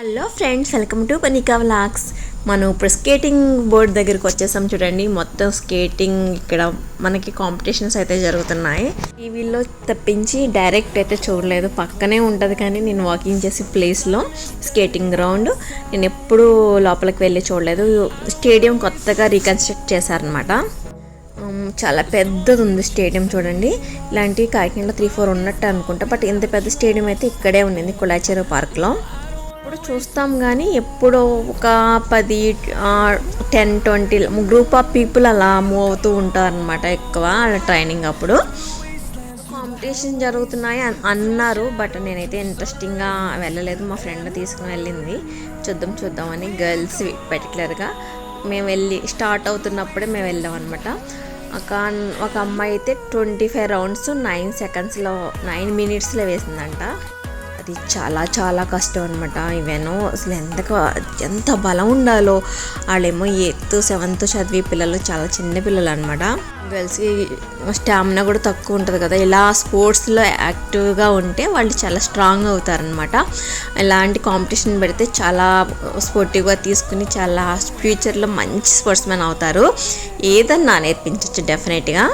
Hello friends, welcome to Panika vlogs. మనం ఇప్పుడు skating board దగ్గరికి వచ్చేసాం. చూడండి, మొత్తం స్కేటింగ్ ఇక్కడ మనకి కాంపిటీషన్స్ అయితే జరుగుతున్నాయి. టీవీలో తప్పించి డైరెక్ట్ అయితే చూడలేదు, పక్కనే ఉంటుంది. కానీ నేను వాకింగ్ చేసే ప్లేస్లో స్కేటింగ్ గ్రౌండ్ నేను ఎప్పుడూ లోపలికి వెళ్ళి చూడలేదు. స్టేడియం కొత్తగా రీకన్స్ట్రక్ట్ చేశారనమాట. చాలా పెద్దది ఉంది స్టేడియం. చూడండి, ఇలాంటివి కాకినాడలో 3-4 ఉన్నట్టు అనుకుంటా. బట్ ఇంత పెద్ద స్టేడియం అయితే ఇక్కడే ఉండింది, కుళాయిచెరువు పార్క్లో. ఇప్పుడు చూస్తాం కానీ ఎప్పుడో ఒక 10-20 గ్రూప్ ఆఫ్ పీపుల్ అలా మూవ్ అవుతూ ఉంటారనమాట. ఎక్కువ ట్రైనింగ్ అప్పుడు కాంపిటీషన్ జరుగుతున్నాయి అన్నారు. బట్ నేనైతే ఇంట్రెస్టింగ్గా వెళ్ళలేదు. మా ఫ్రెండ్ తీసుకుని వెళ్ళింది చూద్దామని. గర్ల్స్ పర్టికులర్గా మేము వెళ్ళి స్టార్ట్ అవుతున్నప్పుడే మేము వెళ్ళాం అనమాట. ఒక అమ్మాయి అయితే 25 రౌండ్స్ 9 మినిట్స్లో వేసిందంట. అది చాలా చాలా కష్టం అనమాట. ఇవేనో అసలు ఎంత బలం ఉండాలో. వాళ్ళేమో 8th 7th చదివే పిల్లలు, చాలా చిన్న పిల్లలు అనమాట. గర్ల్స్కి స్టామినా కూడా తక్కువ ఉంటుంది కదా. ఇలా స్పోర్ట్స్లో యాక్టివ్గా ఉంటే వాళ్ళు చాలా స్ట్రాంగ్ అవుతారనమాట. ఇలాంటి కాంపిటీషన్ పెడితే చాలా స్పోర్టివ్గా తీసుకుని చాలా ఫ్యూచర్లో మంచి స్పోర్ట్స్ మ్యాన్ అవుతారు. ఏదన్నా నేర్పించవచ్చు డెఫినెట్గా.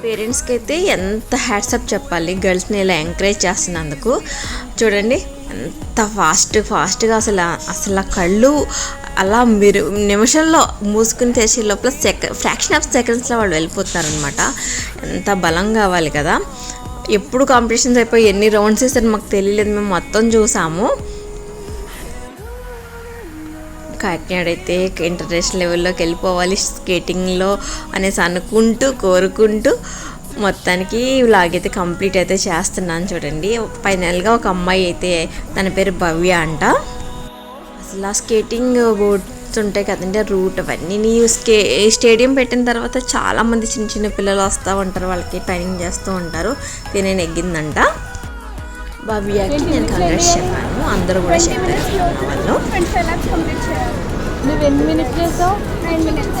పేరెంట్స్కి అయితే ఎంత హ్యాట్సప్ చెప్పాలి, గర్ల్స్ని ఇలా ఎంకరేజ్ చేస్తున్నందుకు. చూడండి ఎంత ఫాస్ట్గా అసలు కళ్ళు అలా మీరు నిమిషంలో మూసుకుని తెచ్చే లోపల ఫ్రాక్షన్ ఆఫ్ సెకండ్స్లో వాళ్ళు వెళ్ళిపోతారనమాట. ఎంత బలం కావాలి కదా. ఎప్పుడు కాంపిటీషన్స్ అయిపోయి ఎన్ని రౌండ్స్ వేస్తారో మాకు తెలియలేదు. మేము మొత్తం చూసాము. కాకినాడ అయితే ఇంటర్నేషనల్ లెవెల్లోకి వెళ్ళిపోవాలి స్కేటింగ్లో అనేసి కోరుకుంటూ మొత్తానికి వ్లాగ్ అయితే కంప్లీట్ అయితే చేస్తున్నాను. చూడండి, ఫైనల్గా ఒక అమ్మాయి అయితే, తన పేరు భవ్య అంట. అసలు ఆ స్కేటింగ్ బోర్డ్స్ ఉంటాయి కదండి, రూట్ అవన్నీ స్టేడియం పెట్టిన తర్వాత చాలామంది చిన్న పిల్లలు వస్తూ ఉంటారు. వాళ్ళకి ట్రైనింగ్ చేస్తూ ఉంటారు. నేను ఎగ్గిందంట. భవ్యకి నేను కంగ్రాట్స్ చెప్పాను. అందరూ కూడా చెప్పారు వాళ్ళు. నువ్వు ఎన్ని మినిట్స్ చేసావు? 9 minutes.